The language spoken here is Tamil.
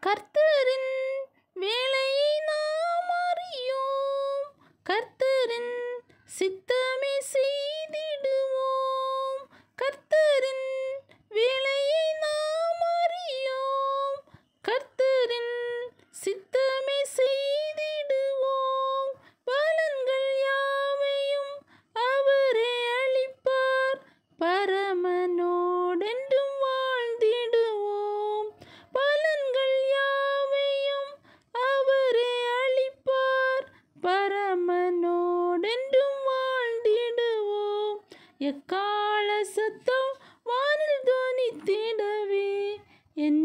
கர்த்தரின் வேலையை நாம் அறியோம், கர்த்தரின் சித்தமே செய்திடுவோம். கர்த்தரின் வேலையை நாம் அறியோம், கர்த்தரின் சித்தமே செய்திடுவோம். பலன்கள் யாவையும் அவரே அளிப்பார், பரமனோடென்றும் வாழ்ந்திடுவோம். பலன்கள் யாவையும் அவரே அளிப்பார், பரமனோடென்றும் வாழ்ந்திடுவோம். எக்காள சத்தம் வானில் தொனித்திடவே என்